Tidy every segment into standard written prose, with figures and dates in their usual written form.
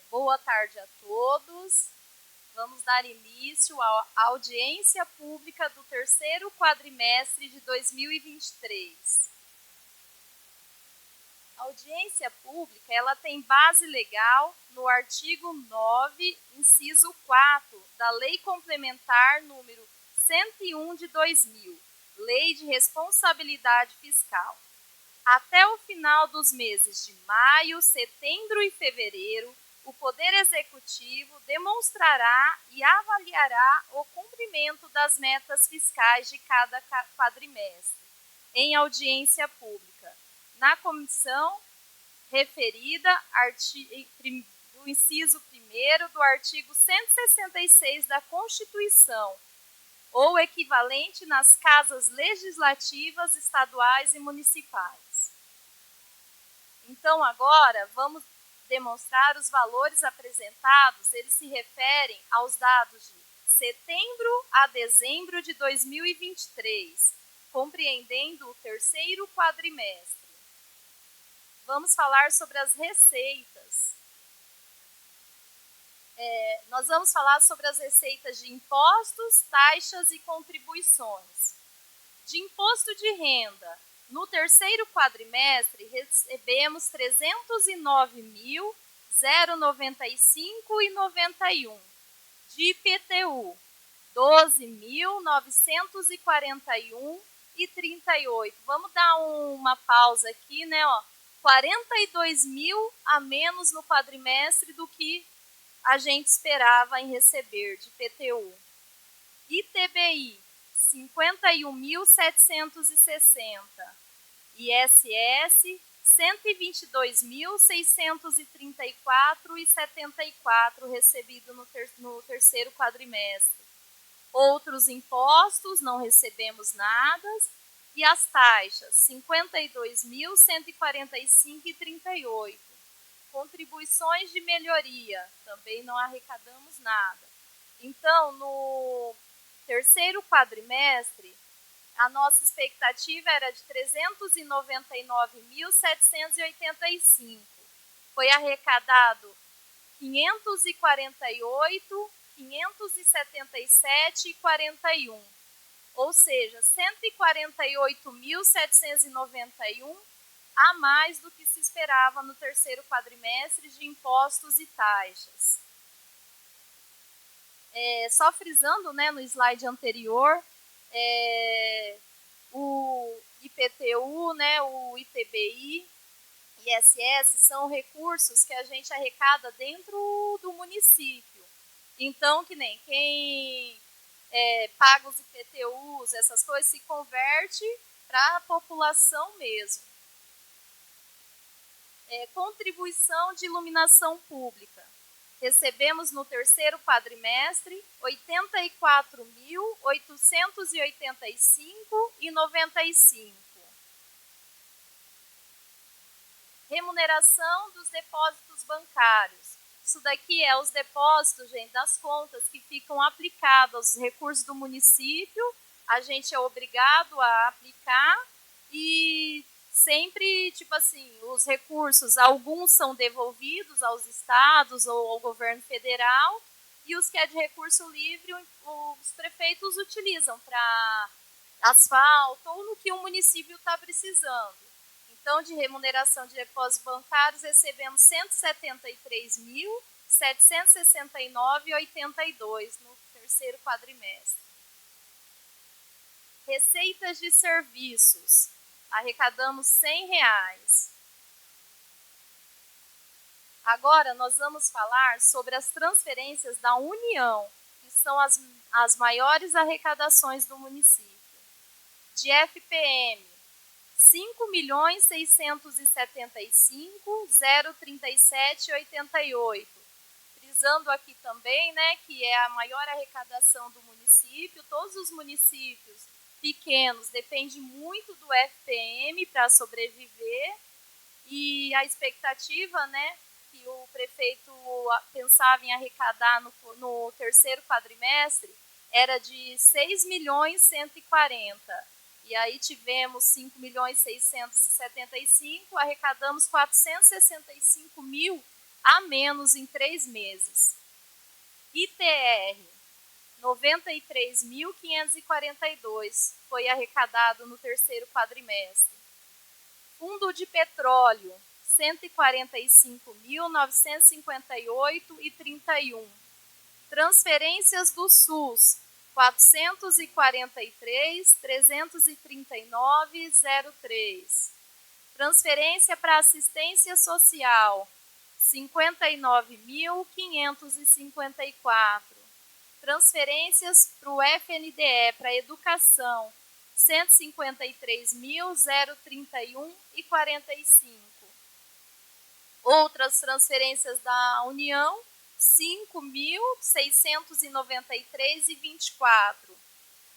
Boa tarde a todos. Vamos dar início à audiência pública do terceiro quadrimestre de 2023. A audiência pública ela tem base legal no artigo 9, inciso 4, da Lei Complementar número 101 de 2000, Lei de Responsabilidade Fiscal. Até o final dos meses de maio, setembro e fevereiro, o Poder Executivo demonstrará e avaliará o cumprimento das metas fiscais de cada quadrimestre, em audiência pública, na comissão referida do inciso 1º do artigo 166 da Constituição, ou equivalente nas casas legislativas estaduais e municipais. Então, agora, vamos demonstrar os valores apresentados, eles se referem aos dados de setembro a dezembro de 2023, compreendendo o terceiro quadrimestre. Vamos falar sobre as receitas. Nós vamos falar sobre as receitas de impostos, taxas e contribuições. De imposto de renda, no terceiro quadrimestre, recebemos R$ 309.095,91. De IPTU, R$ 12.941,38. Vamos dar uma pausa aqui, né? 42 mil a menos no quadrimestre do que a gente esperava em receber de IPTU. ITBI, 51.760. ISS, 122.634,74 recebido no terceiro quadrimestre. Outros impostos, não recebemos nada. E as taxas, 52.145,38. Contribuições de melhoria, também não arrecadamos nada. Então, no terceiro quadrimestre, a nossa expectativa era de 399.785. Foi arrecadado 548.577,41. Ou seja, 148.791 a mais do que se esperava no terceiro quadrimestre de impostos e taxas. Só frisando, né, no slide anterior, o IPTU, né, o ITBI, ISS são recursos que a gente arrecada dentro do município. Então, que nem quem paga os IPTUs, essas coisas, se converte para a população mesmo. Contribuição de iluminação pública. Recebemos no terceiro quadrimestre R$ 84.885,95. Remuneração dos depósitos bancários. Isso daqui é os depósitos, gente, das contas que ficam aplicados aos recursos do município. A gente é obrigado a aplicar e sempre, tipo assim, os recursos, alguns são devolvidos aos estados ou ao governo federal e os que é de recurso livre, os prefeitos utilizam para asfalto ou no que o município está precisando. Então, de remuneração de depósitos bancários, recebemos R$ 173.769,82 no terceiro quadrimestre. Receitas de serviços. Arrecadamos R$ 100. Agora, nós vamos falar sobre as transferências da União, que são as maiores arrecadações do município. De FPM, R$ 5.675.037,88. Frisando aqui também, né, que é a maior arrecadação do município. Todos os municípios pequenos dependem muito do FPM para sobreviver. E a expectativa, né, que o prefeito pensava em arrecadar no terceiro quadrimestre era de 6.140.000. E aí tivemos 5.675.000, arrecadamos 465 mil a menos em 3 meses. ITR, 93.542 foi arrecadado no terceiro quadrimestre. Fundo de petróleo, 145.958,31. Transferências do SUS, 443.339,03. Transferência para assistência social, 59.554. Transferências para o FNDE, para a educação, 153.031,45. Outras transferências da União, 5.693,24.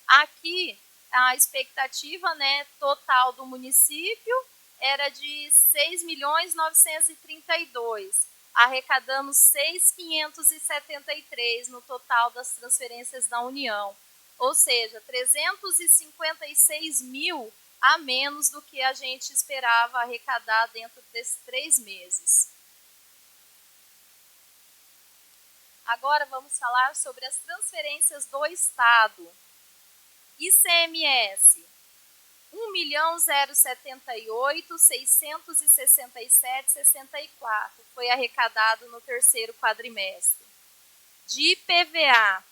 Aqui, a expectativa, né, total do município era de 6.932. Arrecadamos 6.573 no total das transferências da União. Ou seja, 356 mil a menos do que a gente esperava arrecadar dentro desses 3 meses. Agora vamos falar sobre as transferências do Estado. ICMS, 1.078.667,64 foi arrecadado no terceiro quadrimestre. De IPVA,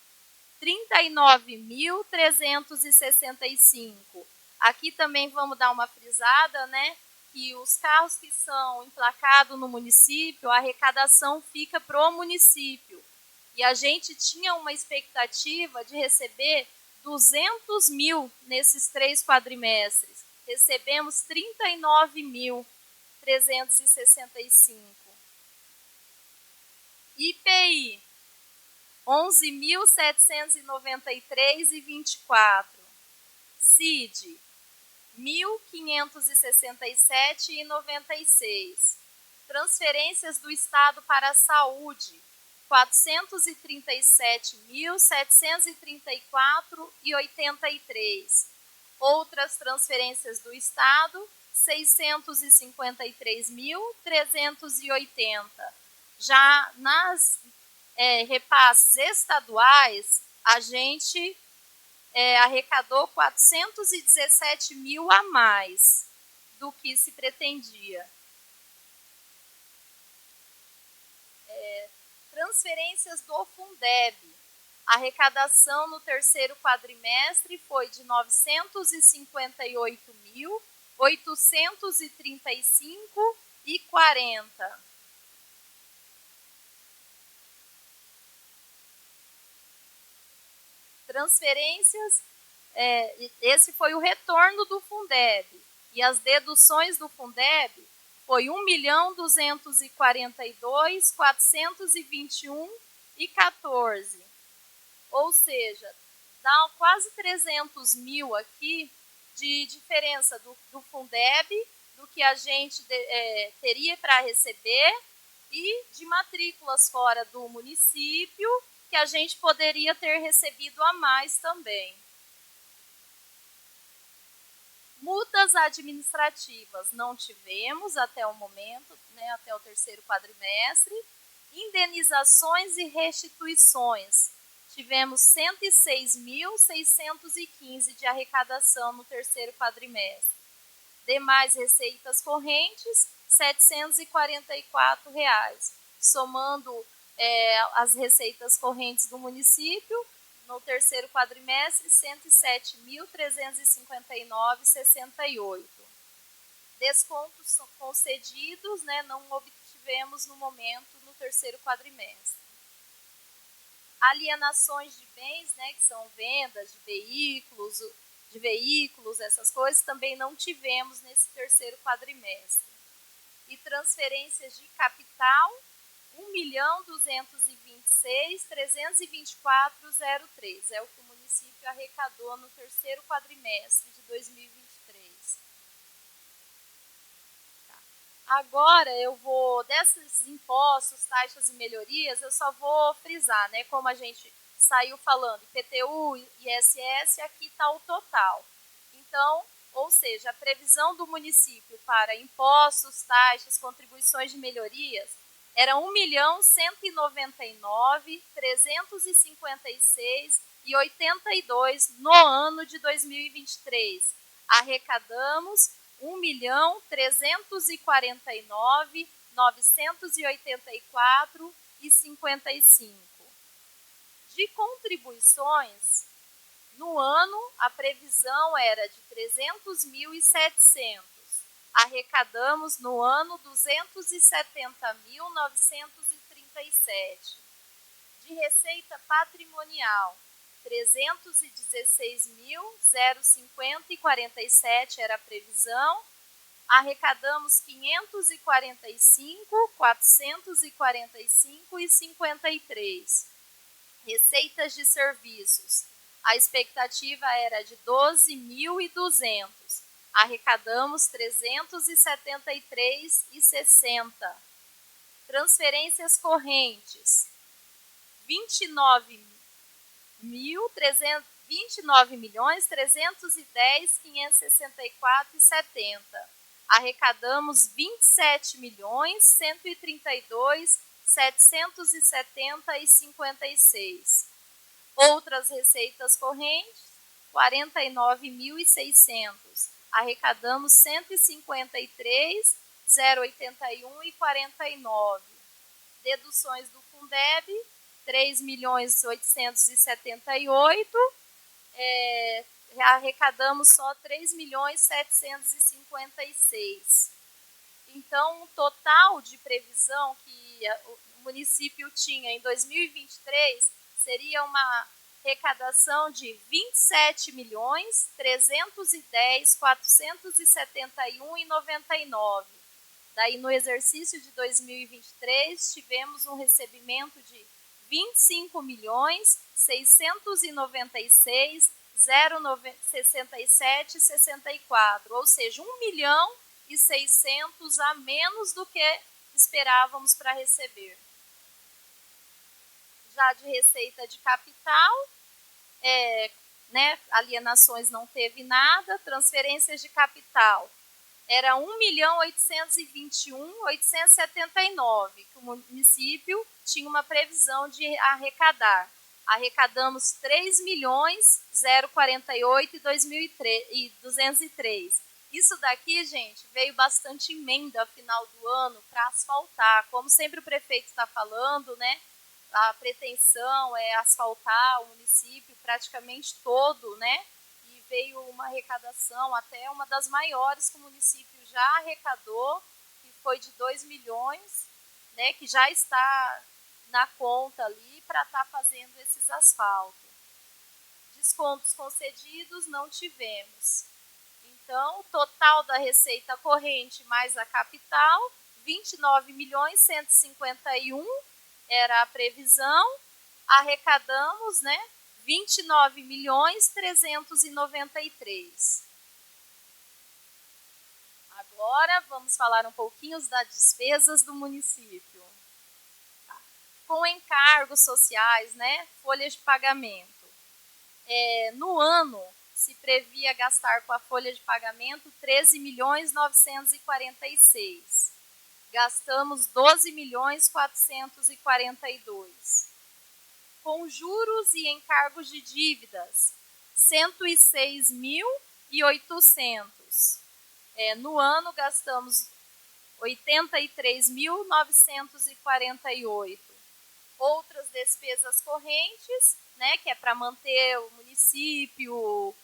39.365. Aqui também vamos dar uma frisada, né? Que os carros que são emplacados no município, a arrecadação fica para o município. E a gente tinha uma expectativa de receber 200 mil nesses 3 quadrimestres. Recebemos 39.365. IPI, 11.793,24. CID, 1.567,96. Transferências do Estado para a Saúde, 437.734,83. Outras transferências do Estado, 653.380. Já nas repasses estaduais, a gente arrecadou 417 mil a mais do que se pretendia. Transferências do Fundeb. A arrecadação no terceiro quadrimestre foi de 958.835,40. Transferências, esse foi o retorno do Fundeb. E as deduções do Fundeb foi 1.242.421,14. Ou seja, dá quase 300 mil aqui de diferença do Fundeb, do que a gente teria para receber, e de matrículas fora do município, que a gente poderia ter recebido a mais também. Multas administrativas não tivemos até o momento, né, até o terceiro quadrimestre. Indenizações e restituições. Tivemos 106.615 de arrecadação no terceiro quadrimestre. Demais receitas correntes, R$ 744. Somando as receitas correntes do município, no terceiro quadrimestre, R$ 107.359,68. Descontos concedidos, né, não obtivemos no momento no terceiro quadrimestre. Alienações de bens, né, que são vendas de veículos, essas coisas, também não tivemos nesse terceiro quadrimestre. E transferências de capital, 1.226.324,03. É o que o município arrecadou no terceiro quadrimestre de 2023. Tá. Agora eu vou, desses impostos, taxas e melhorias, eu só vou frisar, né? Como a gente saiu falando, IPTU, ISS, aqui está o total. Então, ou seja, a previsão do município para impostos, taxas, contribuições de melhorias era 1.199.356,82 no ano de 2023. Arrecadamos 1.349.984,55. De contribuições, no ano a previsão era de 300.700. Arrecadamos no ano 270.937. De receita patrimonial, 316.050,47 era a previsão. Arrecadamos 545.445,53. Receitas de serviços, a expectativa era de 12.200. Arrecadamos 373,60. Transferências correntes, 29.310.564,70. Arrecadamos 27.132.770,56. Outras receitas correntes, 49.600. Arrecadamos 153.081,49. Deduções do Fundeb, 3.878. Arrecadamos só 3.756. Então, o total de previsão que o município tinha em 2023 seria uma arrecadação de 27.310.471,99. Daí, no exercício de 2023, tivemos um recebimento de 25.696.067,64, ou seja, 1.600.000 a menos do que esperávamos para receber. Já de receita de capital, alienações não teve nada, transferências de capital era 1.821.879, que o município tinha uma previsão de arrecadar. Arrecadamos 3.048.203. Isso daqui, gente, veio bastante emenda final do ano para asfaltar. Como sempre o prefeito está falando, né? A pretensão é asfaltar o município praticamente todo, né? E veio uma arrecadação, até uma das maiores que o município já arrecadou, que foi de 2 milhões, né? Que já está na conta ali para estar fazendo esses asfaltos. Descontos concedidos não tivemos. Então, o total da receita corrente mais a capital, 29.151 era a previsão, arrecadamos, né, 29.393. Agora vamos falar um pouquinho das despesas do município. Com encargos sociais, né, folhas de pagamento. No ano, se previa gastar com a folha de pagamento 13.946. Gastamos 12.442. Com juros e encargos de dívidas, 106.800. No ano, gastamos 83.948. Outras despesas correntes, né, que é para manter o município,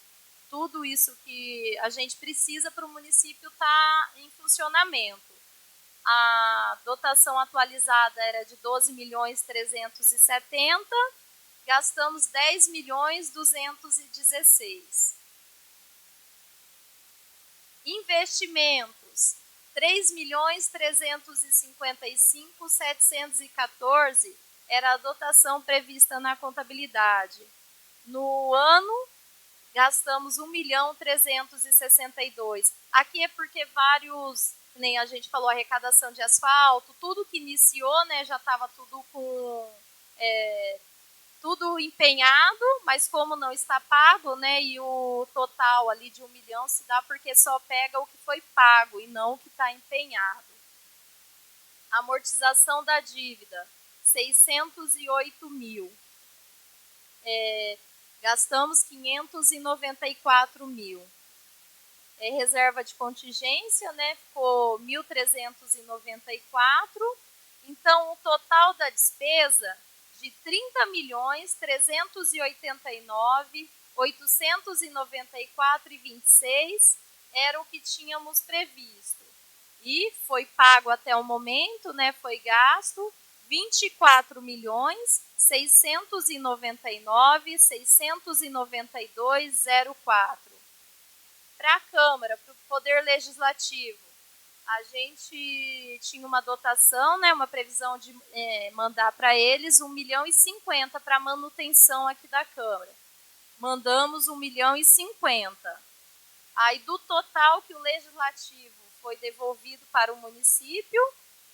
tudo isso que a gente precisa para o município estar em funcionamento. A dotação atualizada era de 12.370, gastamos 10.216. Investimentos, 3.355.714 era a dotação prevista na contabilidade. No ano, gastamos 1.362. Aqui é porque vários, nem a gente falou, arrecadação de asfalto, tudo que iniciou, né, já estava tudo com tudo empenhado, mas como não está pago, né, e o total ali de 1 milhão se dá porque só pega o que foi pago e não o que está empenhado. Amortização da dívida, 608 mil. Gastamos 594 mil. Reserva de contingência, né, ficou 1.394. Então, o total da despesa de 30.389.894,26 era o que tínhamos previsto. E foi pago até o momento, né, foi gasto 24.699.692,04. Para a Câmara, para o Poder Legislativo, a gente tinha uma dotação, né, uma previsão de mandar para eles 1.050.000 para manutenção aqui da Câmara. Mandamos 1.050.000. Aí, do total que o Legislativo foi devolvido para o município,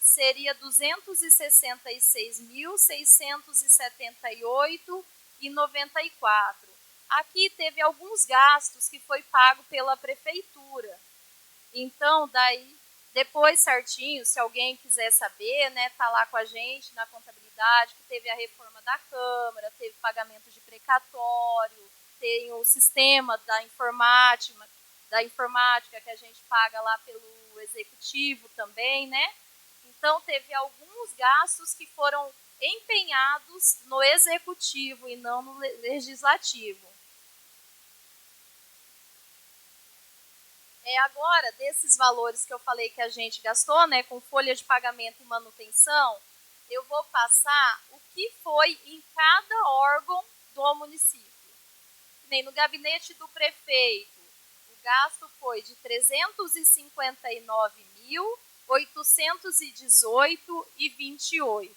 seria 266.678,94. Aqui teve alguns gastos que foi pago pela prefeitura. Então, daí, depois certinho, se alguém quiser saber, né, tá lá com a gente na contabilidade, que teve a reforma da Câmara, teve pagamento de precatório, tem o sistema da informática que a gente paga lá pelo executivo também, né? Então, teve alguns gastos que foram empenhados no executivo e não no legislativo. Agora, desses valores que eu falei que a gente gastou, né, com folha de pagamento e manutenção, eu vou passar o que foi em cada órgão do município. Nem no gabinete do prefeito, o gasto foi de 359.818,28.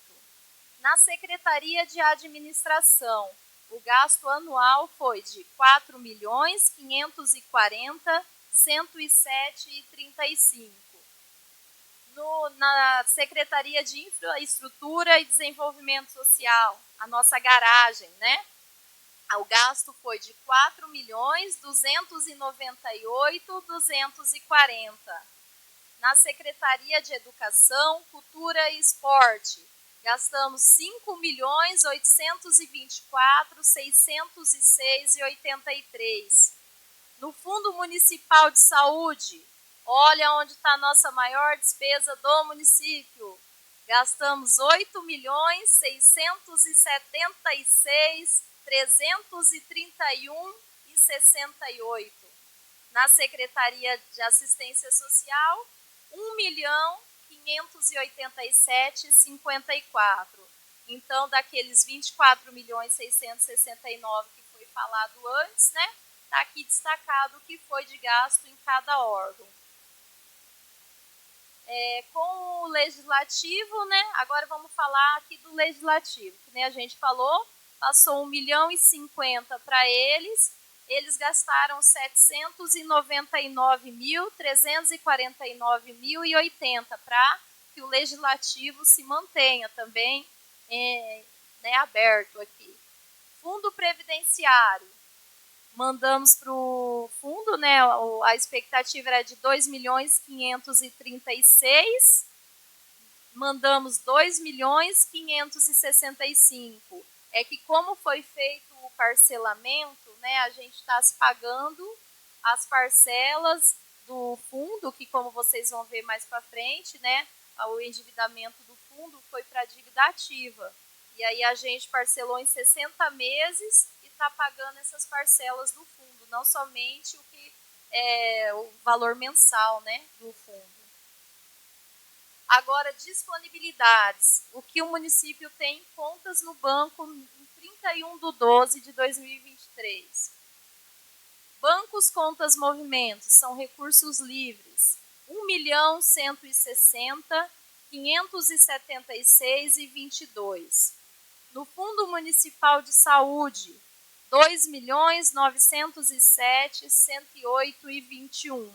Na Secretaria de Administração, o gasto anual foi de 4.540.107,35. Na Secretaria de Infraestrutura e Desenvolvimento Social, a nossa garagem, né? O gasto foi de 4.298.240. Na Secretaria de Educação, Cultura e Esporte, gastamos 5.824.606,83. No Fundo Municipal de Saúde, olha onde está a nossa maior despesa do município. Gastamos 8.636.331,68. Na Secretaria de Assistência Social, 1.587.054. Então, daqueles 24.669 que foi falado antes, né? Está aqui destacado o que foi de gasto em cada órgão. Com o Legislativo, né? Agora vamos falar aqui do Legislativo. Que nem a gente falou, passou 1.050.000 para eles. Eles gastaram 799.349.080 para que o Legislativo se mantenha também aberto aqui. Fundo Previdenciário. Mandamos para o fundo, né? A expectativa era de 2.536.000. Mandamos 2.565.000. É que como foi feito o parcelamento, né, a gente está se pagando as parcelas do fundo, que como vocês vão ver mais para frente, né, o endividamento do fundo foi para a dívida ativa. E aí a gente parcelou em 60 meses e está pagando essas parcelas do fundo, não somente o que é o valor mensal, né, do fundo. Agora, disponibilidades. O que o município tem em contas no banco em 31/12/2023. Bancos, contas, movimentos são recursos livres. 1.160.576,22. No Fundo Municipal de Saúde, 2.907.108,21.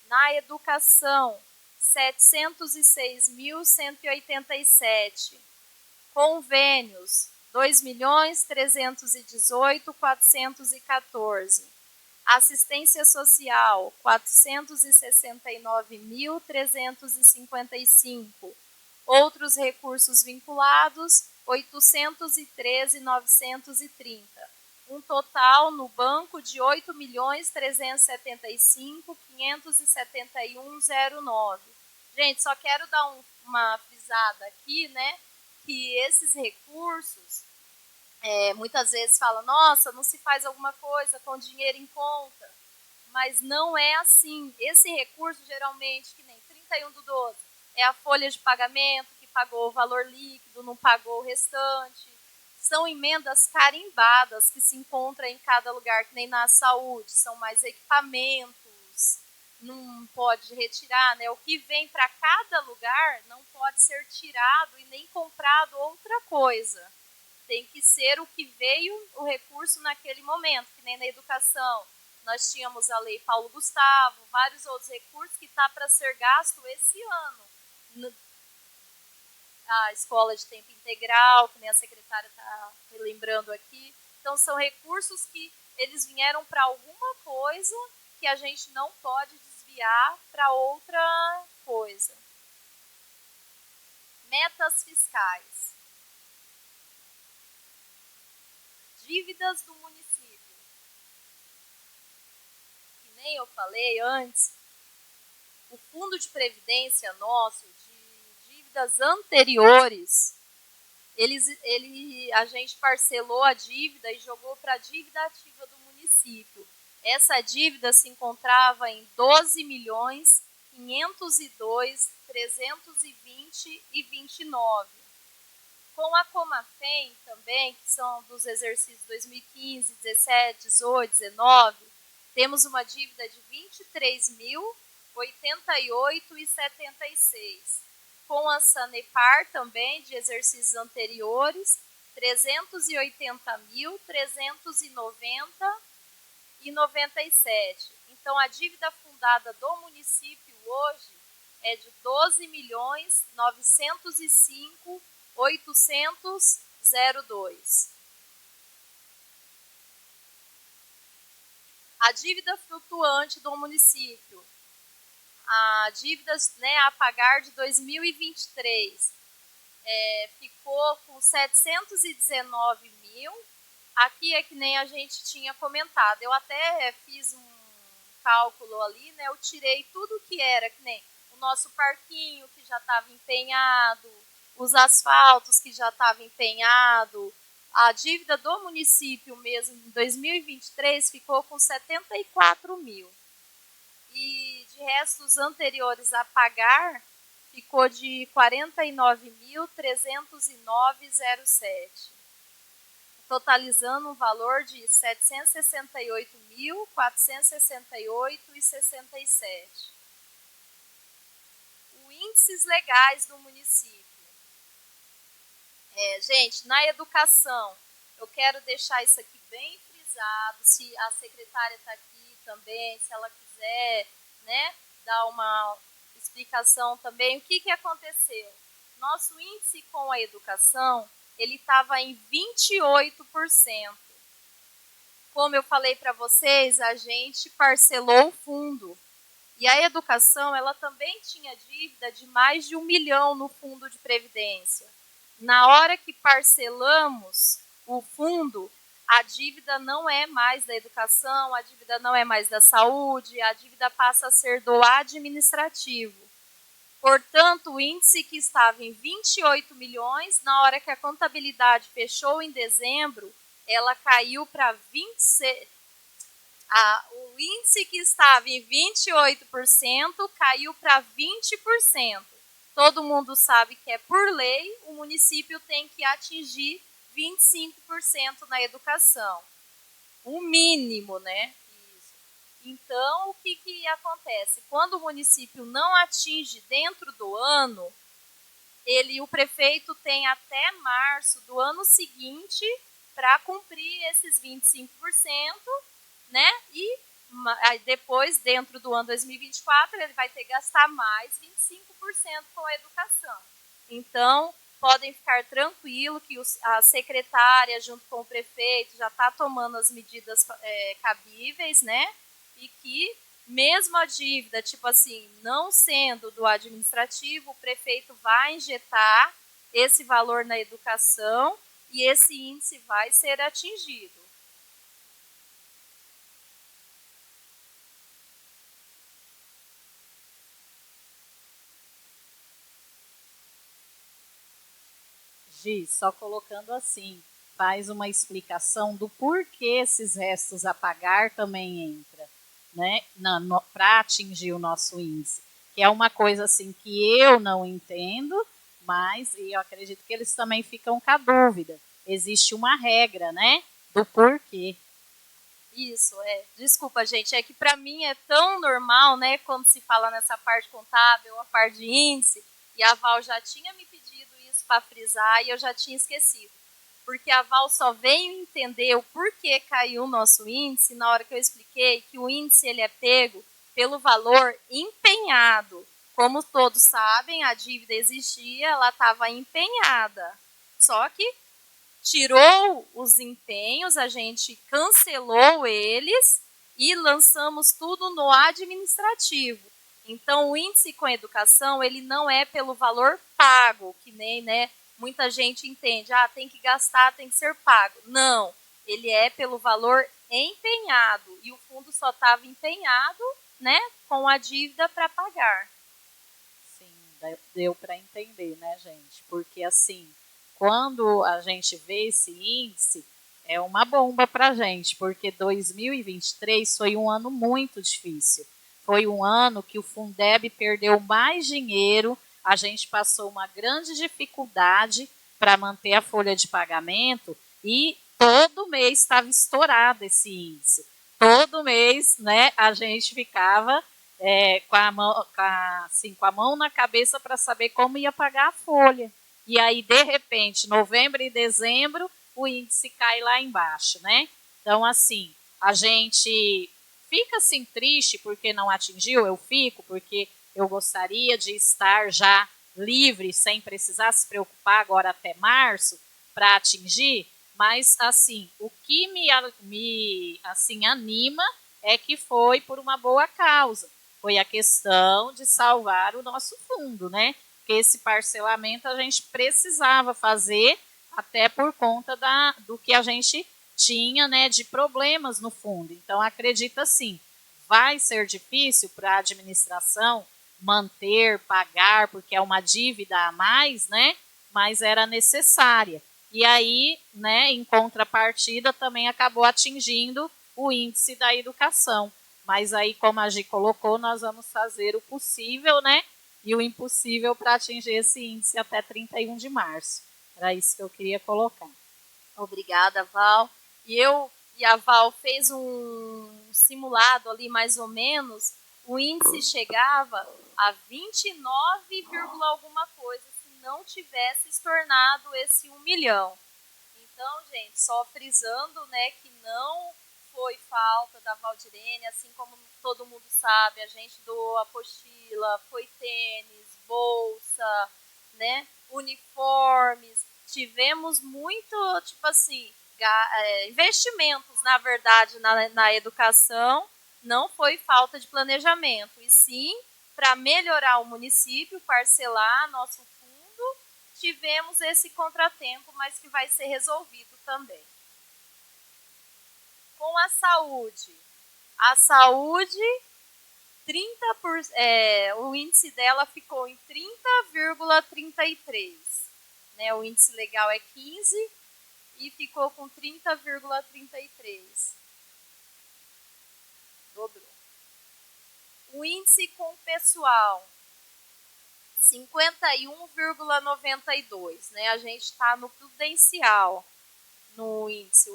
Na Educação, 706.187. Convênios, 2.318.414. Assistência Social, 469.355. outros recursos vinculados, 813.930. Um total no banco de 8.375.571,09. Gente, só quero dar uma frisada aqui, né? Que esses recursos, muitas vezes falam, nossa, não se faz alguma coisa com dinheiro em conta. Mas não é assim. Esse recurso, geralmente, que nem 31/12, é a folha de pagamento que pagou o valor líquido, não pagou o restante. São emendas carimbadas que se encontram em cada lugar, que nem na saúde, são mais equipamentos, não pode retirar, né? O que vem para cada lugar não pode ser tirado e nem comprado outra coisa. Tem que ser o que veio o recurso naquele momento, que nem na educação. Nós tínhamos a Lei Paulo Gustavo, vários outros recursos que está para ser gasto esse ano. A escola de tempo integral, que nem a secretária está relembrando aqui. Então, são recursos que eles vieram para alguma coisa que a gente não pode desviar para outra coisa. Metas fiscais. Dívidas do município. Que nem eu falei antes, o fundo de previdência nosso, de dívidas anteriores, a gente parcelou a dívida e jogou para a dívida ativa do município. Essa dívida se encontrava em 12.502.320,29. Com a Comafem também, que são dos exercícios 2015, 17, 18, 19, temos uma dívida de 23.088,76. Com a Sanepar também, de exercícios anteriores, 380.390,97. Então, a dívida fundada do município hoje é de 12.905.802. A dívida flutuante do município, a dívida, né, a pagar de 2023, ficou com 719 mil. Aqui é que nem a gente tinha comentado. Eu até fiz um cálculo ali, né? Eu tirei tudo que era, que nem o nosso parquinho que já estava empenhado, os asfaltos que já estavam empenhados. A dívida do município mesmo em 2023 ficou com 74 mil. E de restos anteriores a pagar, ficou de 49.309,07, totalizando um valor de 768.468,67. Os índices legais do município. Gente, na educação, eu quero deixar isso aqui bem frisado, se a secretária está aqui também, se ela quiser, né, dar uma explicação também, o que aconteceu? Nosso índice com a educação, ele estava em 28%. Como eu falei para vocês, a gente parcelou o fundo. E a educação, ela também tinha dívida de mais de 1 milhão no fundo de previdência. Na hora que parcelamos o fundo, a dívida não é mais da educação, a dívida não é mais da saúde, a dívida passa a ser do administrativo. Portanto, o índice que estava em 28 milhões, na hora que a contabilidade fechou em dezembro, ela caiu para 26%. O índice que estava em 28% caiu para 20%. Todo mundo sabe que é por lei, o município tem que atingir 25% na educação. O mínimo, né? Isso. Então, o que acontece? Quando o município não atinge dentro do ano, o prefeito tem até março do ano seguinte para cumprir esses 25%, né? E depois, dentro do ano 2024, ele vai ter que gastar mais 25% com a educação. Então, podem ficar tranquilos que a secretária, junto com o prefeito, já está tomando as medidas cabíveis, né? E que Mesmo a dívida, tipo assim, não sendo do administrativo, o prefeito vai injetar esse valor na educação e esse índice vai ser atingido. Gi, só colocando assim, faz uma explicação do porquê esses restos a pagar também entra, né, para atingir o nosso índice, que é uma coisa assim que eu não entendo, mas e eu acredito que eles também ficam com a dúvida. Existe uma regra, né, do porquê. Isso, Desculpa, gente, é que para mim é tão normal, né, quando se fala nessa parte contábil, a parte de índice, e a Val já tinha me pedido isso para frisar e eu já tinha esquecido. Porque a Val só veio entender o porquê caiu o nosso índice na hora que eu expliquei que o índice ele é pego pelo valor empenhado. Como todos sabem, a dívida existia, ela estava empenhada. Só que tirou os empenhos, a gente cancelou eles e lançamos tudo no administrativo. Então, o índice com educação, ele não é pelo valor pago, que nem, né, muita gente entende, tem que gastar, tem que ser pago. Não, ele é pelo valor empenhado e o fundo só estava empenhado, né, com a dívida para pagar. Sim, deu para entender, né, gente? Porque assim, quando a gente vê esse índice, é uma bomba para a gente, porque 2023 foi um ano muito difícil. Foi um ano que o Fundeb perdeu mais dinheiro, a gente passou uma grande dificuldade para manter a folha de pagamento e todo mês estava estourado esse índice. Todo mês, né, a gente ficava com a mão na cabeça para saber como ia pagar a folha. E aí, de repente, novembro e dezembro, o índice cai lá embaixo, né? Então, assim, a gente fica assim triste porque não atingiu, eu fico, porque eu gostaria de estar já livre, sem precisar se preocupar agora até março para atingir, mas assim, o que me assim anima é que foi por uma boa causa. Foi a questão de salvar o nosso fundo, né? Porque esse parcelamento a gente precisava fazer até por conta do que a gente tinha, né, de problemas no fundo. Então, acredita sim, vai ser difícil para a administração manter, pagar, porque é uma dívida a mais, né? Mas era necessária. E aí, né, em contrapartida, também acabou atingindo o índice da educação. Mas aí, como a Gi colocou, nós vamos fazer o possível, né? E o impossível para atingir esse índice até 31 de março. Era isso que eu queria colocar. Obrigada, Val. E a Val fez um simulado ali, mais ou menos. O índice chegava a 29, alguma coisa, se não tivesse estornado esse 1 milhão. Então, gente, só frisando, né, que não foi falta da Valdirene, assim como todo mundo sabe, a gente doou apostila, foi tênis, bolsa, né, uniformes, tivemos muito, tipo assim, investimentos, na verdade, na educação, não foi falta de planejamento, e sim para melhorar o município, parcelar nosso fundo, tivemos esse contratempo, mas que vai ser resolvido também. Com a saúde 30%, o índice dela ficou em 30,33. Né? O índice legal é 15 e ficou com 30,33. Dobrou. O índice com o pessoal 51,92, né? A gente está no prudencial no índice,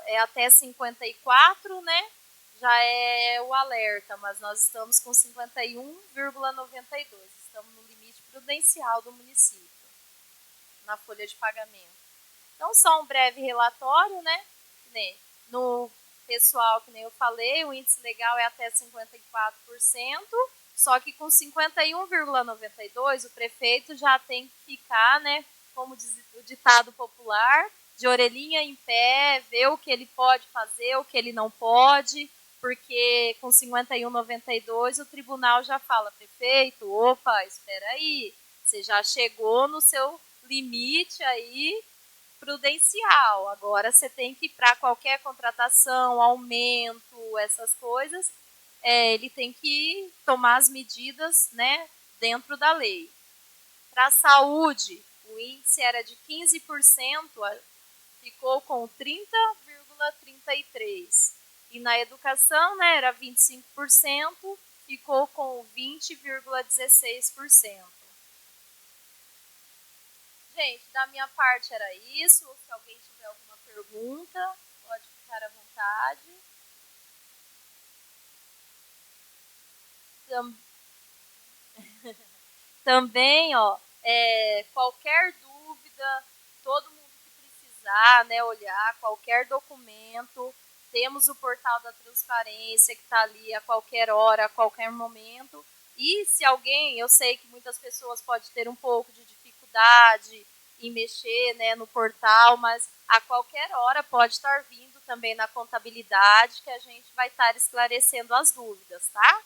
é até 54, né? Já é o alerta, mas nós estamos com 51,92. Estamos no limite prudencial do município, na folha de pagamento. Então, só um breve relatório, né? No pessoal, que nem eu falei, o índice legal é até 54%, só que com 51,92 o prefeito já tem que ficar, né, como diz o ditado popular, de orelhinha em pé, ver o que ele pode fazer, o que ele não pode, porque com 51,92 o tribunal já fala, prefeito, opa, espera aí, você já chegou no seu limite aí prudencial, agora você tem que, para qualquer contratação, aumento, essas coisas, ele tem que tomar as medidas, né, dentro da lei. Para a saúde, o índice era de 15%, ficou com 30,33%. E na educação, né, era 25%, ficou com 20,16%. Gente, da minha parte era isso. Se alguém tiver alguma pergunta, pode ficar à vontade. Também, ó, qualquer dúvida, todo mundo que precisar, né, olhar qualquer documento, temos o portal da transparência que está ali a qualquer hora, a qualquer momento. E se alguém, eu sei que muitas pessoas podem ter um pouco de dificuldade em mexer, né, no portal, mas a qualquer hora pode estar vindo também na contabilidade que a gente vai estar esclarecendo as dúvidas, tá?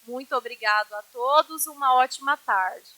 Muito obrigado a todos, uma ótima tarde.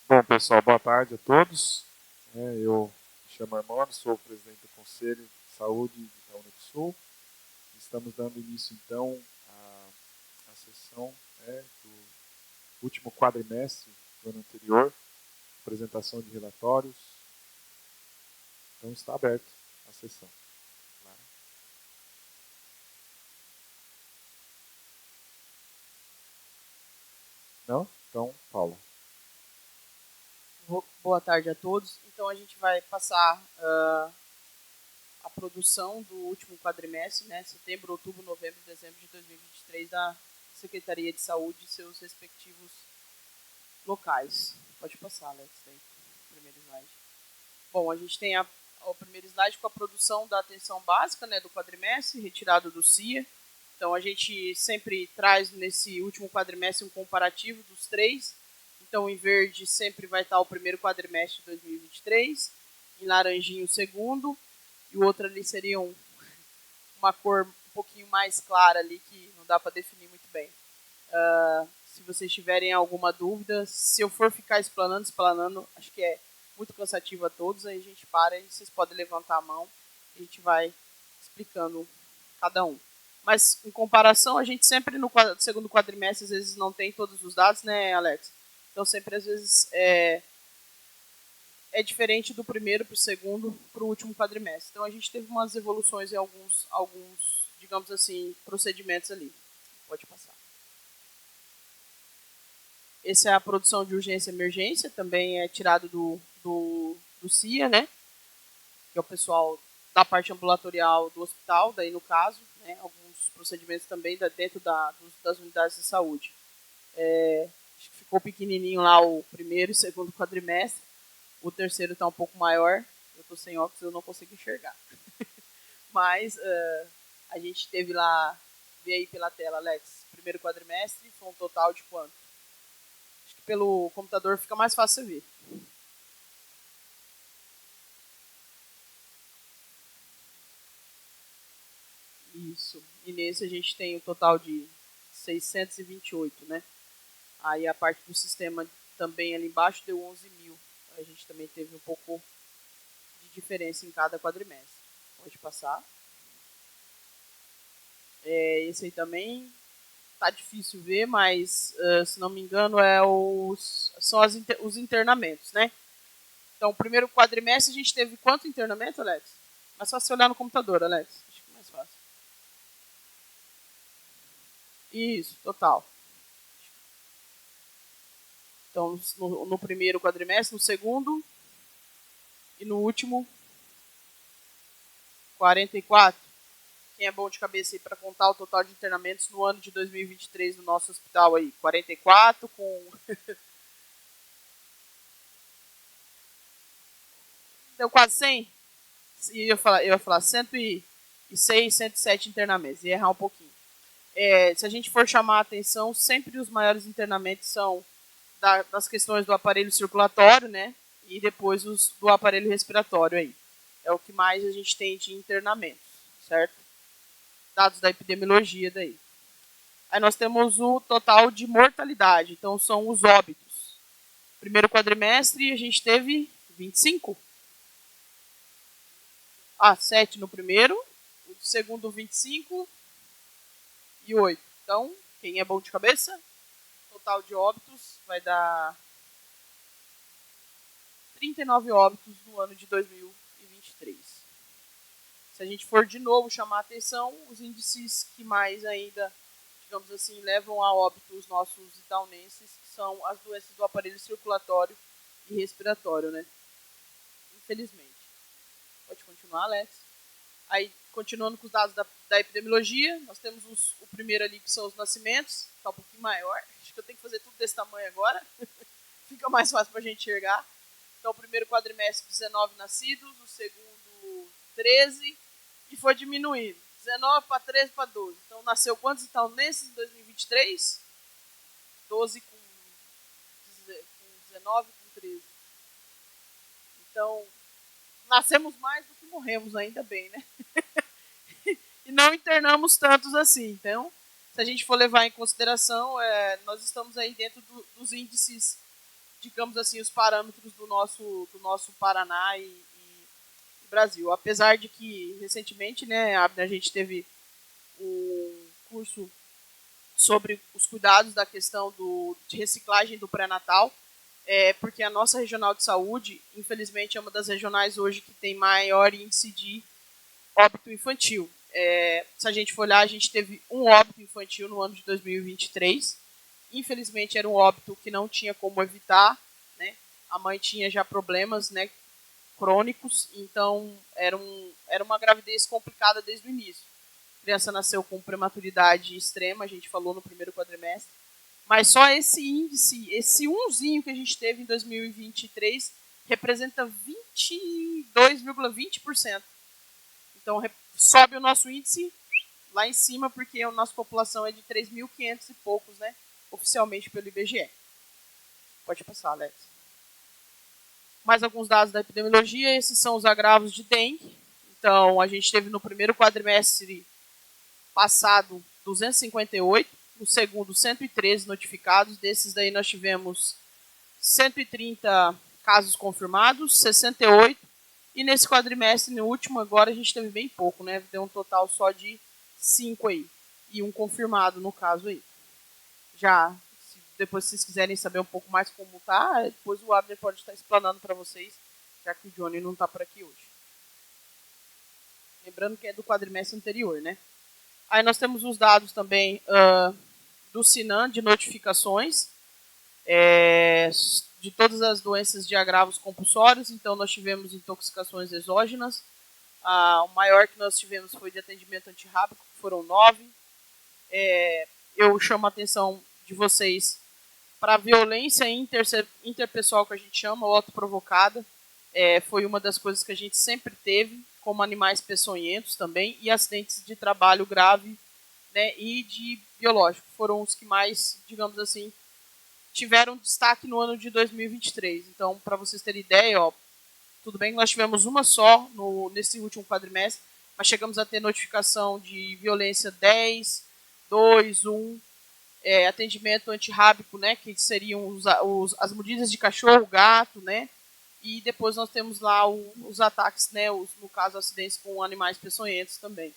Bom, pessoal, boa tarde a todos. Eu me chamo Armando, sou o presidente do Conselho de Saúde de Itaúna do Sul. Estamos dando início, então, à sessão do último quadrimestre do ano anterior, apresentação de relatórios. Então, está aberta a sessão. Não? Então, Paula. Boa tarde a todos. Então, a gente vai passar a produção do último quadrimestre, né? Setembro, outubro, novembro, dezembro de 2023, da Secretaria de Saúde e seus respectivos locais. Pode passar, Alex, aí, primeiro slide. Bom, a gente tem o primeiro slide com a produção da atenção básica, né, do quadrimestre, retirado do CIA. Então, a gente sempre traz nesse último quadrimestre um comparativo dos três. Então, em verde sempre vai estar o primeiro quadrimestre de 2023, em laranjinho o segundo, e o outro ali seria uma cor um pouquinho mais clara ali, que não dá para definir muito bem. Se vocês tiverem alguma dúvida, se eu for ficar explanando, acho que é muito cansativo a todos, aí a gente para e vocês podem levantar a mão e a gente vai explicando cada um. Mas, em comparação, a gente sempre no segundo quadrimestre, às vezes não tem todos os dados, né, Alex? Então, sempre, às vezes, é diferente do primeiro para o segundo para o último quadrimestre. Então, a gente teve umas evoluções em alguns, digamos assim, procedimentos ali. Pode passar. Essa é a produção de urgência e emergência, também é tirado do CIA, né? Que é o pessoal da parte ambulatorial do hospital, daí no caso, né? Alguns procedimentos também dentro das unidades de saúde. Acho que ficou pequenininho lá o primeiro e segundo quadrimestre. O terceiro está um pouco maior. Eu estou sem óculos, eu não consigo enxergar. Mas a gente teve lá, vê aí pela tela, Alex, primeiro quadrimestre, foi um total de quanto? Acho que pelo computador fica mais fácil você ver. Isso. E nesse a gente tem um total de 628, né? Aí a parte do sistema também ali embaixo deu 11 mil. A gente também teve um pouco de diferença em cada quadrimestre. Pode passar. Esse aí também tá difícil ver, mas se não me engano são os internamentos, né? Então, o primeiro quadrimestre a gente teve quanto internamento, Alex? Mas só se olhar no computador, Alex. Acho que é mais fácil. Isso, total. Então, no primeiro quadrimestre, no segundo e no último, 44. Quem é bom de cabeça aí para contar o total de internamentos no ano de 2023 no nosso hospital aí? 44 com... Deu quase 100? Eu ia falar 106, 107 internamentos. Ia errar um pouquinho. Se a gente for chamar a atenção, sempre os maiores internamentos são das questões do aparelho circulatório, né? E depois os do aparelho respiratório aí. É o que mais a gente tem de internamento, certo? Dados da epidemiologia daí. Aí nós temos o total de mortalidade, então são os óbitos. Primeiro quadrimestre a gente teve 25. 7 no primeiro, o segundo 25 e 8. Então, quem é bom de cabeça? Total de óbitos vai dar 39 óbitos no ano de 2023. Se a gente for de novo chamar a atenção, os índices que mais ainda, digamos assim, levam a óbito os nossos itaunenses são as doenças do aparelho circulatório e respiratório, né? Infelizmente. Pode continuar, Alex. Aí, continuando com os dados da epidemiologia, nós temos o primeiro ali, que são os nascimentos. Está um pouquinho maior. Acho que eu tenho que fazer tudo desse tamanho agora. Fica mais fácil para a gente enxergar. Então, o primeiro quadrimestre, 19 nascidos. O segundo, 13. E foi diminuindo. 19 para 13 para 12. Então, nasceu quantos itaunenses em 2023? 12 com 19 com 13. Então, nascemos mais do que morremos, ainda bem, né? E não internamos tantos assim. Então, se a gente for levar em consideração, nós estamos aí dentro dos índices digamos assim, os parâmetros do nosso Paraná e Brasil. Apesar de que, recentemente, né, a gente teve um curso sobre os cuidados da questão de reciclagem do pré-natal, porque a nossa regional de saúde, infelizmente, é uma das regionais hoje que tem maior índice de óbito infantil. Se a gente for olhar, a gente teve um óbito infantil no ano de 2023. Infelizmente, era um óbito que não tinha como evitar, né? A mãe tinha já problemas, né, crônicos, então era uma gravidez complicada desde o início. A criança nasceu com prematuridade extrema, a gente falou no primeiro quadrimestre, mas só esse índice, esse umzinho que a gente teve em 2023, representa 22,20%. Então, sobe o nosso índice lá em cima, porque a nossa população é de 3.500 e poucos, né, oficialmente pelo IBGE. Pode passar, Alex. Mais alguns dados da epidemiologia, esses são os agravos de dengue. Então, a gente teve no primeiro quadrimestre passado 258, no segundo 113 notificados, desses daí nós tivemos 130 casos confirmados, 68, e nesse quadrimestre, no último agora, a gente teve bem pouco, né? Deu um total só de 5 aí, e um confirmado no caso aí. Já, depois se vocês quiserem saber um pouco mais como tá, depois o Abner pode estar explanando para vocês, já que o Johnny não está por aqui hoje. Lembrando que é do quadrimestre anterior, né? Aí nós temos os dados também do SINAM de notificações de todas as doenças de agravos compulsórios. Então nós tivemos intoxicações exógenas. O maior que nós tivemos foi de atendimento antirrábico, que foram 9. Eu chamo a atenção de vocês para a violência interpessoal que a gente chama, ou autoprovocada. Foi uma das coisas que a gente sempre teve, como animais peçonhentos também, e acidentes de trabalho grave, né, e de biológico. Foram os que mais, digamos assim, tiveram destaque no ano de 2023. Então, para vocês terem ideia, tudo bem que nós tivemos uma só nesse último quadrimestre, mas chegamos a ter notificação de violência 10, 2, 1, atendimento antirrábico, né, que seriam as mordidas de cachorro, gato, né, e depois nós temos lá os ataques, né, no caso acidentes com animais peçonhentos também.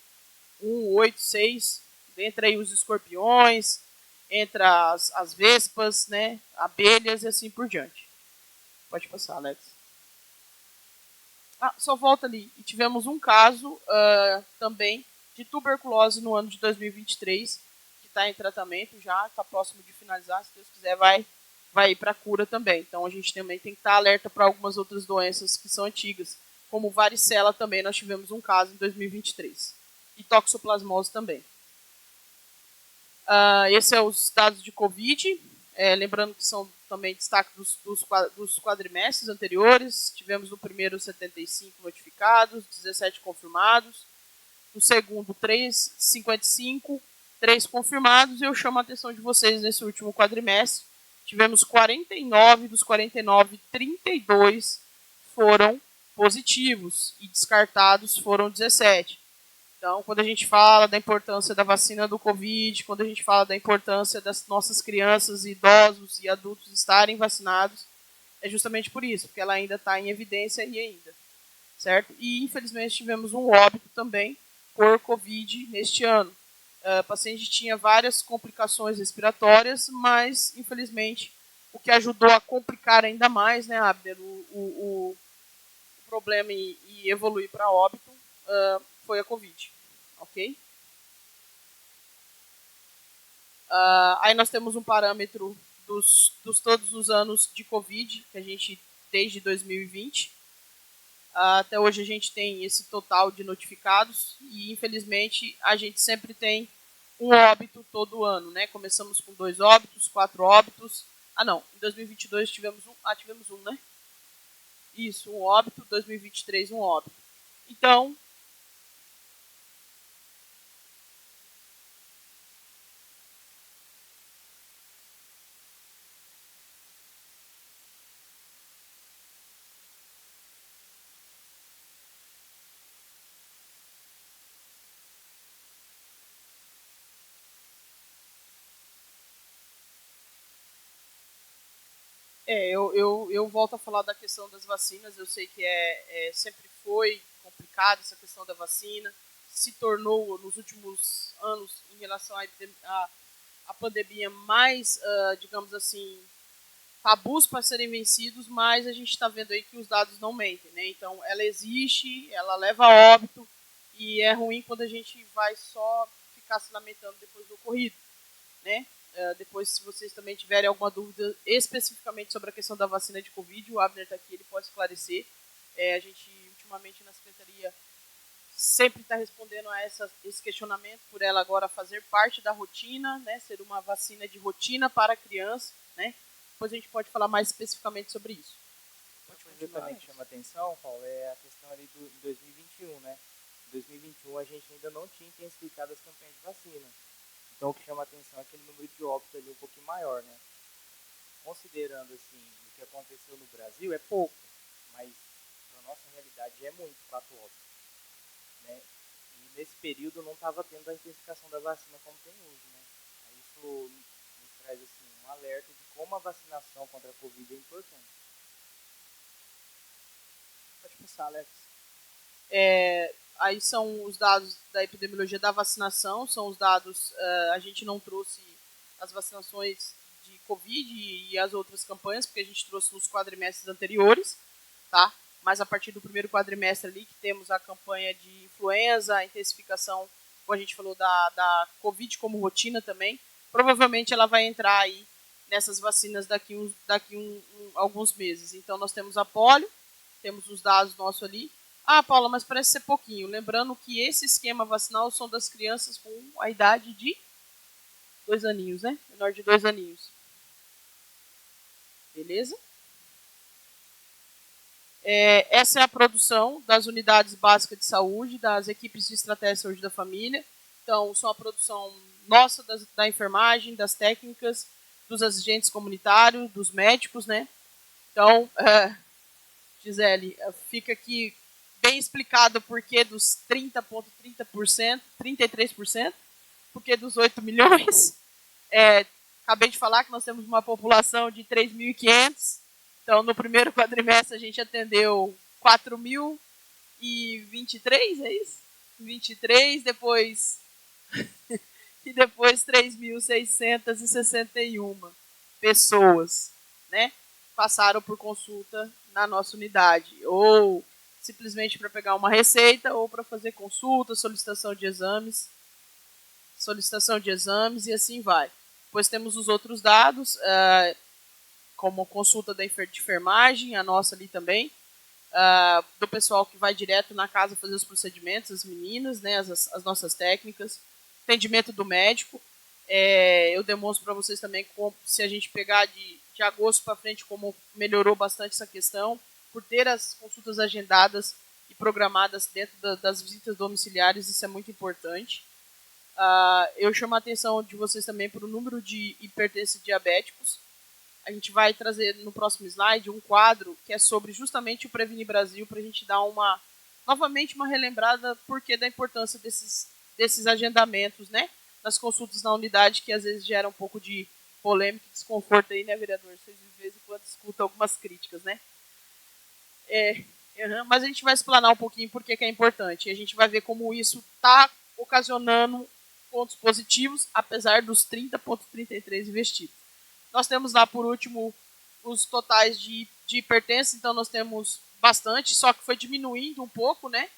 1, 8, 6, entra aí os escorpiões, entra as vespas, né, abelhas e assim por diante. Pode passar, Alex. Só volta ali. E tivemos um caso também de tuberculose no ano de 2023, que está em tratamento já, está próximo de finalizar, se Deus quiser vai ir para a cura também. Então a gente também tem que estar alerta para algumas outras doenças que são antigas, como varicela também, nós tivemos um caso em 2023. E toxoplasmose também. Esses são os dados de Covid, lembrando que são também destaque dos quadrimestres anteriores. Tivemos no primeiro 75 notificados, 17 confirmados. No segundo, 55, 3 confirmados. E eu chamo a atenção de vocês nesse último quadrimestre. Tivemos 49, dos 49, 32 foram positivos e descartados foram 17. Então, quando a gente fala da importância da vacina do Covid, quando a gente fala da importância das nossas crianças, idosos e adultos estarem vacinados, é justamente por isso, porque ela ainda está em evidência e ainda, certo? E, infelizmente, tivemos um óbito também por Covid neste ano. O paciente tinha várias complicações respiratórias, mas, infelizmente, o que ajudou a complicar ainda mais, né, Abner, o problema e evoluir para óbito, foi a Covid, ok? Aí nós temos um parâmetro dos todos os anos de Covid, que a gente, desde 2020, até hoje a gente tem esse total de notificados, e infelizmente a gente sempre tem um óbito todo ano, né? Começamos com 2 óbitos, 4 óbitos, não, em 2022 tivemos um, né? Isso, um óbito, 2023 um óbito. Então, Eu volto a falar da questão das vacinas. Eu sei que sempre foi complicado essa questão da vacina. Se tornou, nos últimos anos, em relação à pandemia, mais, digamos assim, tabus para serem vencidos, mas a gente está vendo aí que os dados não mentem, né? Então, ela existe, ela leva a óbito, e é ruim quando a gente vai só ficar se lamentando depois do ocorrido, né? Depois, se vocês também tiverem alguma dúvida especificamente sobre a questão da vacina de Covid, o Abner está aqui, ele pode esclarecer. A gente, ultimamente, na Secretaria, sempre está respondendo a esse questionamento, por ela agora fazer parte da rotina, né? Ser uma vacina de rotina para a criança, né? Depois a gente pode falar mais especificamente sobre isso. Uma coisa também que chama atenção, Paulo, é a questão ali do 2021, né? Em 2021 a gente ainda não tinha intensificado as campanhas de vacina. Então o que chama atenção é aquele número de óbitos ali um pouquinho maior, né? Considerando assim, o que aconteceu no Brasil é pouco, mas na nossa realidade é muito, 4 óbitos, né? E nesse período não estava tendo a intensificação da vacina como tem hoje, né? Aí isso nos traz assim, um alerta de como a vacinação contra a Covid é importante. Pode passar, Alex. Aí são os dados da epidemiologia da vacinação, são os dados, a gente não trouxe as vacinações de Covid e as outras campanhas, porque a gente trouxe nos quadrimestres anteriores, tá? Mas a partir do primeiro quadrimestre ali, que temos a campanha de influenza, a intensificação, como a gente falou, da Covid como rotina também, provavelmente ela vai entrar aí nessas vacinas daqui alguns meses. Então nós temos a polio, temos os dados nossos ali. Ah, Paula, mas parece ser pouquinho. Lembrando que esse esquema vacinal são das crianças com a idade de 2 aninhos, né? Menor de 2 aninhos. Beleza? Essa é a produção das unidades básicas de saúde, das equipes de estratégia de saúde da família. Então, são a produção nossa da enfermagem, das técnicas, dos assistentes comunitários, dos médicos, né? Então, Gisele, fica aqui bem explicado o porquê dos 30,30%, 33%, porquê dos 8 milhões. Acabei de falar que nós temos uma população de 3.500. Então, no primeiro quadrimestre, a gente atendeu 4.023, é isso? 23, depois 3.661 pessoas, né, passaram por consulta na nossa unidade, ou simplesmente para pegar uma receita, ou para fazer consulta, solicitação de exames e assim vai. Depois temos os outros dados, como consulta de enfermagem, a nossa ali também, do pessoal que vai direto na casa fazer os procedimentos, as meninas, né, as nossas técnicas, atendimento do médico. Eu demonstro para vocês também como, se a gente pegar de agosto para frente, como melhorou bastante essa questão, por ter as consultas agendadas e programadas dentro das visitas domiciliares, isso é muito importante. Eu chamo a atenção de vocês também para o número de hipertensos diabéticos. A gente vai trazer no próximo slide um quadro que é sobre justamente o Prevenir Brasil, para a gente dar novamente uma relembrada porque da importância desses agendamentos, né, das consultas na unidade, que às vezes gera um pouco de polêmica e desconforto aí, né, vereador? Vocês de vez em quando escutam algumas críticas, né? Mas a gente vai explanar um pouquinho porque que é importante. E a gente vai ver como isso está ocasionando pontos positivos, apesar dos 30,33 investidos. Nós temos lá, por último, os totais de hipertensos. Então, nós temos bastante, só que foi diminuindo um pouco, né?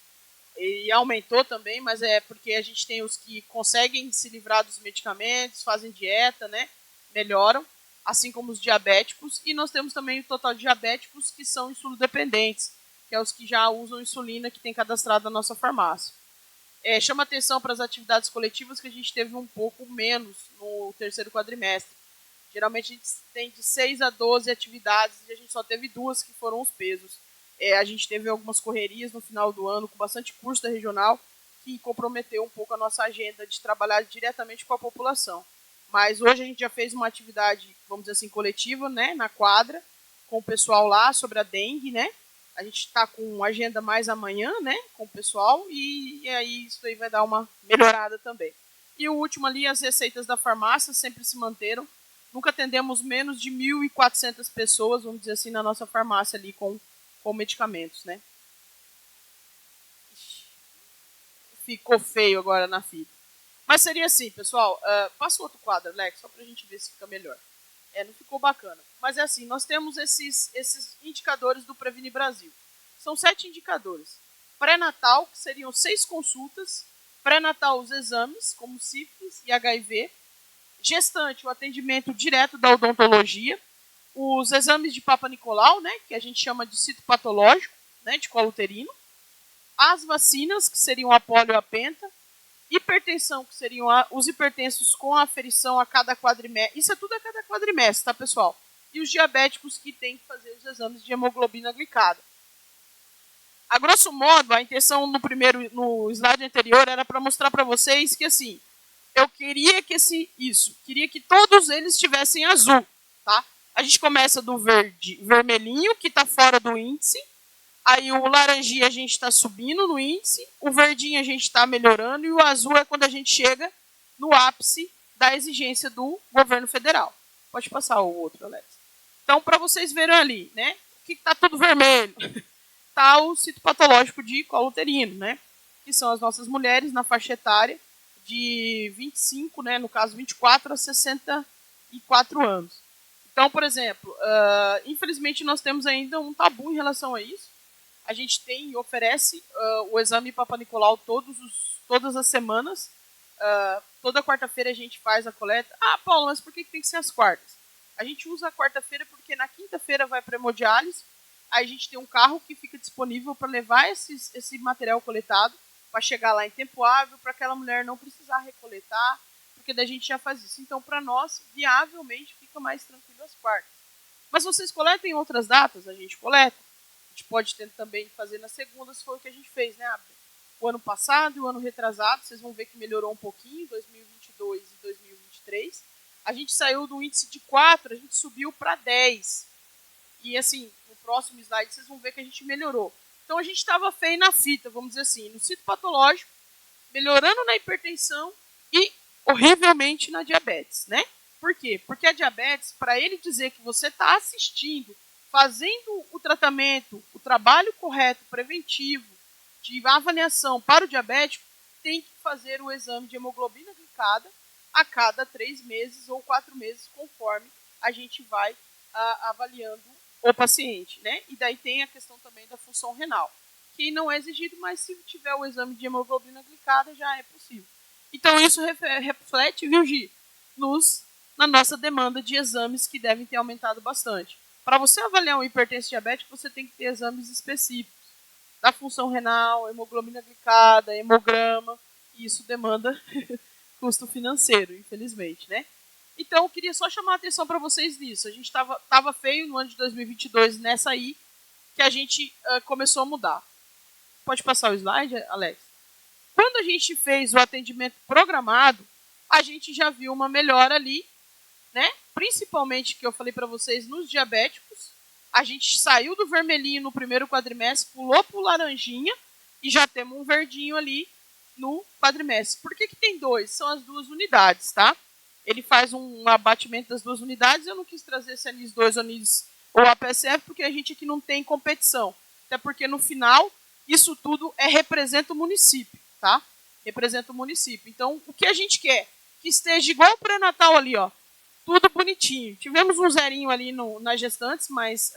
E aumentou também, mas é porque a gente tem os que conseguem se livrar dos medicamentos, fazem dieta, né? Melhoram, assim como os diabéticos. E nós temos também o total de diabéticos que são insulodependentes, que é os que já usam insulina, que tem cadastrado na nossa farmácia. Chama atenção para as atividades coletivas, que a gente teve um pouco menos no terceiro quadrimestre. Geralmente a gente tem de 6 a 12 atividades e a gente só teve 2 que foram os pesos. A gente teve algumas correrias no final do ano com bastante curso da regional que comprometeu um pouco a nossa agenda de trabalhar diretamente com a população. Mas hoje a gente já fez uma atividade, vamos dizer assim, coletiva, né, na quadra, com o pessoal lá sobre a dengue, né? A gente está com agenda mais amanhã, né, com o pessoal, e aí isso aí vai dar uma melhorada também. E o último ali, as receitas da farmácia sempre se manteram. nunca atendemos menos de 1.400 pessoas, vamos dizer assim, na nossa farmácia ali com medicamentos, né? Ficou feio agora na fita. Mas seria assim, pessoal, passa o outro quadro, Alex, só para a gente ver se fica melhor. Não ficou bacana. Mas é assim, nós temos esses indicadores do Prevenir Brasil. São 7 indicadores. Pré-natal, que seriam 6 consultas. Pré-natal, os exames, como sífilis e HIV. Gestante, o atendimento direto da odontologia. Os exames de Papa Nicolau, né, que a gente chama de citopatológico, né, de colo uterino. As vacinas, que seriam a polio e a penta. Hipertensão, que seriam os hipertensos com aferição a cada quadrimestre. Isso é tudo a cada quadrimestre, tá, pessoal? E os diabéticos que têm que fazer os exames de hemoglobina glicada. A grosso modo, a intenção no slide anterior era para mostrar para vocês que, assim, eu queria queria que todos eles tivessem azul, tá? A gente começa do vermelhinho, que está fora do índice. Aí o laranjinha a gente está subindo no índice, o verdinho a gente está melhorando e o azul é quando a gente chega no ápice da exigência do governo federal. Pode passar o outro, Alex. Então, para vocês verem ali, né? O que está tudo vermelho? Está o citopatológico de colo uterino, né? Que são as nossas mulheres na faixa etária de 25, né? No caso 24 a 64 anos. Então, por exemplo, infelizmente nós temos ainda um tabu em relação a isso. A gente tem e oferece o exame Papa Nicolau todas as semanas. Toda quarta-feira a gente faz a coleta. Ah, Paulo, mas por que tem que ser as quartas? A gente usa a quarta-feira porque na quinta-feira vai para a hemodiálise. Aí a gente tem um carro que fica disponível para levar esse material coletado para chegar lá em tempo hábil, para aquela mulher não precisar recoletar, porque daí a gente já faz isso. Então, para nós, viavelmente, fica mais tranquilo as quartas. Mas vocês coletam em outras datas? A gente coleta. A gente pode também fazer nas segundas, foi o que a gente fez, né, Abner? O ano passado e o ano retrasado, vocês vão ver que melhorou um pouquinho, 2022 e 2023. A gente saiu do índice de 4, a gente subiu para 10. E assim, no próximo slide vocês vão ver que a gente melhorou. Então a gente estava feio na fita, vamos dizer assim, no citopatológico, melhorando na hipertensão e horrivelmente na diabetes, né? Por quê? Porque a diabetes, para ele dizer que você está assistindo, fazendo o tratamento, o trabalho correto, preventivo, de avaliação para o diabético, tem que fazer o exame de hemoglobina glicada a cada 3 meses ou 4 meses, conforme a gente vai avaliando o paciente, né? E daí tem a questão também da função renal, que não é exigido, mas se tiver o exame de hemoglobina glicada, já é possível. Então isso reflete, viu, Gi, na nossa demanda de exames que devem ter aumentado bastante. Para você avaliar um hipertenso diabético, você tem que ter exames específicos da função renal, hemoglobina glicada, hemograma, e isso demanda custo financeiro, infelizmente, né? Então, eu queria só chamar a atenção para vocês nisso. A gente estava feio no ano de 2022 nessa aí, que a gente começou a mudar. Pode passar o slide, Alex? Quando a gente fez o atendimento programado, a gente já viu uma melhora ali, né? Principalmente, que eu falei para vocês, nos diabéticos. A gente saiu do vermelhinho no primeiro quadrimestre, pulou para o laranjinha e já temos um verdinho ali no quadrimestre. Por que tem 2? São as 2 unidades, tá? Ele faz um abatimento das 2 unidades. Eu não quis trazer esse ANIS 2 ou a PSF, porque a gente aqui não tem competição. Até porque no final, isso tudo representa o município, tá? Representa o município. Então, o que a gente quer? Que esteja igual o pré-natal ali, ó. Tudo bonitinho. Tivemos um zerinho ali nas gestantes, mas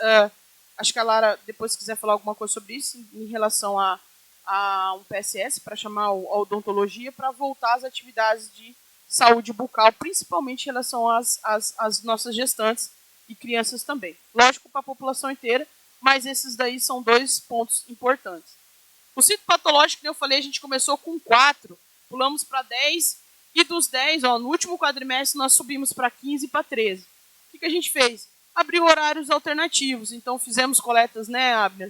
acho que a Lara, depois, se quiser falar alguma coisa sobre isso, em relação a um PSS, para chamar a odontologia, para voltar às atividades de saúde bucal, principalmente em relação às nossas gestantes e crianças também. Lógico, para a população inteira, mas esses daí são 2 pontos importantes. O citopatológico, que eu falei, a gente começou com 4, pulamos para 10, e dos 10, no último quadrimestre, nós subimos para 15 e para 13. O que a gente fez? Abriu horários alternativos. Então, fizemos coletas, né, Abner?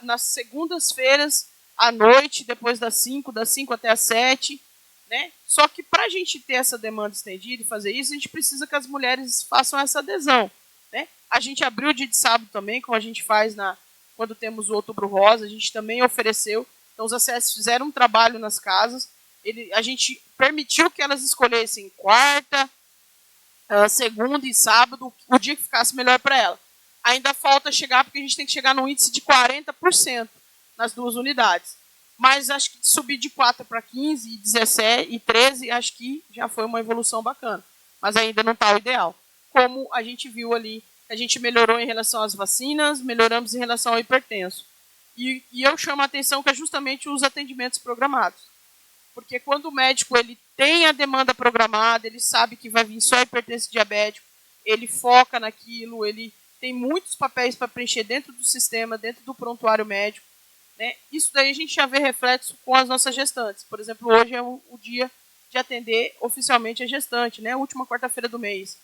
Nas segundas-feiras, à noite, depois das 5 até as 7. Né? Só que para a gente ter essa demanda estendida e fazer isso, a gente precisa que as mulheres façam essa adesão. Né? A gente abriu o dia de sábado também, como a gente faz quando temos o Outubro Rosa, a gente também ofereceu. Então, os ACS fizeram um trabalho nas casas. A gente permitiu que elas escolhessem quarta, segunda e sábado, o dia que ficasse melhor para ela. Ainda falta chegar, porque a gente tem que chegar no índice de 40% nas duas unidades. Mas acho que subir de 4 para 15, 17 e 13, acho que já foi uma evolução bacana. Mas ainda não está o ideal. Como a gente viu ali, a gente melhorou em relação às vacinas, melhoramos em relação ao hipertenso. E eu chamo a atenção que é justamente os atendimentos programados. Porque quando o médico ele tem a demanda programada, ele sabe que vai vir só hipertenso diabético, ele foca naquilo, ele tem muitos papéis para preencher dentro do sistema, dentro do prontuário médico. Né? Isso daí a gente já vê reflexo com as nossas gestantes. Por exemplo, hoje é o dia de atender oficialmente a gestante, né? Última quarta-feira do mês.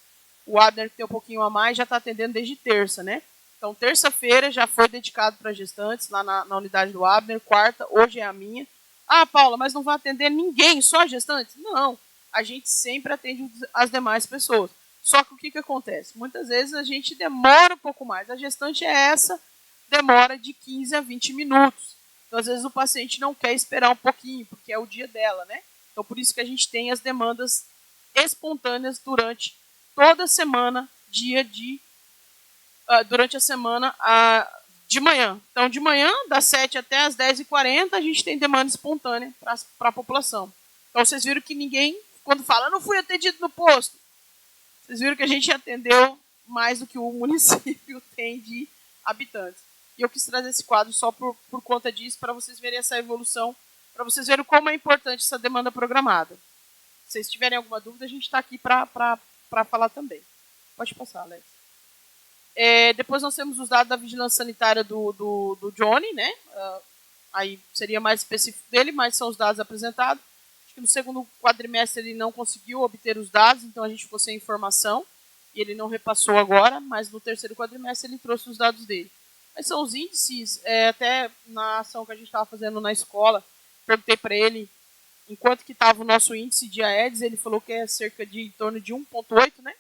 O Abner, que tem um pouquinho a mais, já está atendendo desde terça, né? Então, terça-feira já foi dedicado para gestantes, lá na unidade do Abner. Quarta, hoje é a minha. Ah, Paula, mas não vai atender ninguém, só gestantes? Não, a gente sempre atende as demais pessoas. Só que o que acontece? Muitas vezes a gente demora um pouco mais. A gestante é essa, demora de 15 a 20 minutos. Então, às vezes, o paciente não quer esperar um pouquinho, porque é o dia dela, né? Então, por isso que a gente tem as demandas espontâneas durante toda a semana, durante a semana de manhã. Então, de manhã, das 7 até as 10h40, a gente tem demanda espontânea para a população. Então, vocês viram que ninguém, quando fala, não fui atendido no posto, vocês viram que a gente atendeu mais do que o município tem de habitantes. E eu quis trazer esse quadro só por conta disso, para vocês verem essa evolução, para vocês verem como é importante essa demanda programada. Se vocês tiverem alguma dúvida, a gente está aqui para falar também. Pode passar, Alex. Depois nós temos os dados da vigilância sanitária do Johnny, né? Aí seria mais específico dele, mas são os dados apresentados. Acho que no segundo quadrimestre ele não conseguiu obter os dados, então a gente ficou sem informação. E ele não repassou agora, mas no terceiro quadrimestre ele trouxe os dados dele. Mas são os índices, até na ação que a gente estava fazendo na escola, perguntei para ele enquanto que estava o nosso índice de Aedes, ele falou que é cerca de em torno de 1,8, né?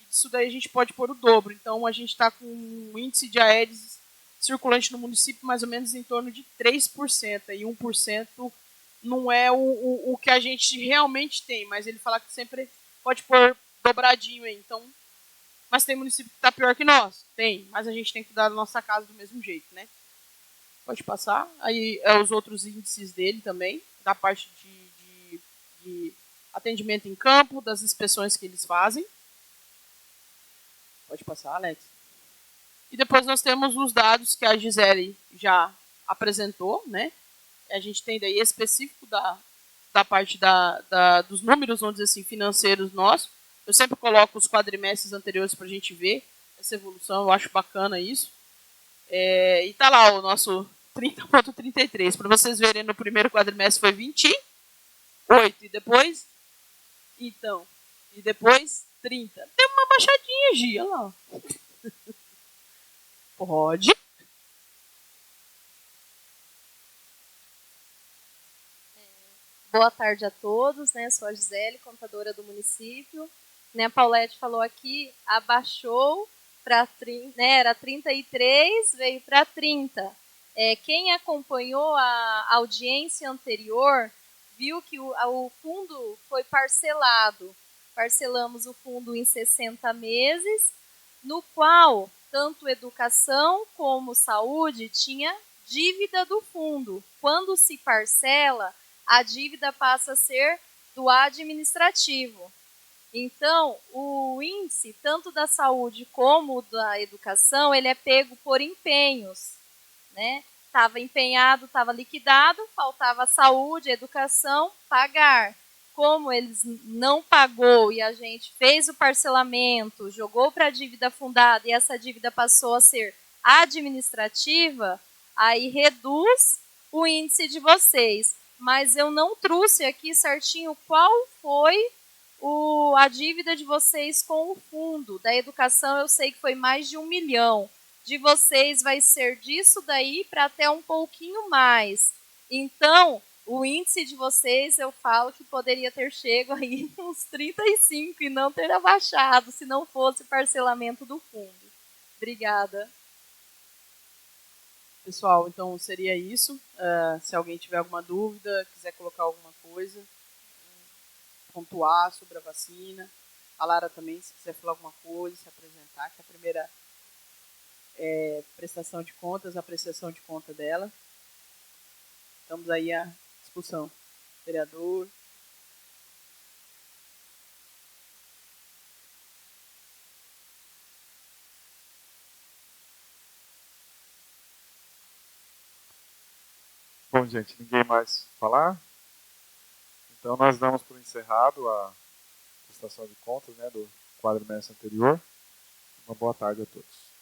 E disso daí a gente pode pôr o dobro. Então a gente está com um índice de Aedes circulante no município mais ou menos em torno de 3%. E 1% não é o que a gente realmente tem, mas ele fala que sempre pode pôr dobradinho aí. Então, mas tem município que está pior que nós? Tem, mas a gente tem que cuidar da nossa casa do mesmo jeito, né? Pode passar. Aí os outros índices dele também, da parte de atendimento em campo, das inspeções que eles fazem. Pode passar, Alex. E depois nós temos os dados que a Gisele já apresentou, né? A gente tem daí específico da parte dos números, vamos dizer assim, financeiros nossos. Eu sempre coloco os quadrimestres anteriores para a gente ver essa evolução, eu acho bacana isso. E tá lá o nosso 30,33. Para vocês verem, no primeiro quadrimestre foi 28. E depois? Então. E depois, 30. Tem uma baixadinha, Gia, lá. Pode. Boa tarde a todos, né? Sou a Gisele, contadora do município. Né, a Paulette falou aqui, abaixou para 30, né, era 33, veio para 30. Quem acompanhou a audiência anterior viu que o fundo foi parcelado. Parcelamos o fundo em 60 meses, no qual tanto educação como saúde tinha dívida do fundo. Quando se parcela, a dívida passa a ser do administrativo. Então, o índice, tanto da saúde como da educação, ele é pego por empenhos. Né? Estava empenhado, estava liquidado, faltava a saúde, a educação, pagar. Como eles não pagou e a gente fez o parcelamento, jogou para a dívida fundada e essa dívida passou a ser administrativa, aí reduz o índice de vocês. Mas eu não trouxe aqui certinho qual foi a dívida de vocês com o fundo. Da educação eu sei que foi mais de 1 milhão. De vocês vai ser disso daí para até um pouquinho mais. Então, o índice de vocês, eu falo que poderia ter chego aí uns 35 e não ter abaixado, se não fosse parcelamento do fundo. Obrigada. Pessoal, então seria isso. Se alguém tiver alguma dúvida, quiser colocar alguma coisa, pontuar sobre a vacina. A Lara também, se quiser falar alguma coisa, se apresentar, que é a primeira prestação de contas, a apreciação de conta dela. Estamos aí à discussão. Vereador. Bom, gente, ninguém mais falar? Então, nós damos por encerrado a prestação de contas, né, do quadrimestre anterior. Uma boa tarde a todos.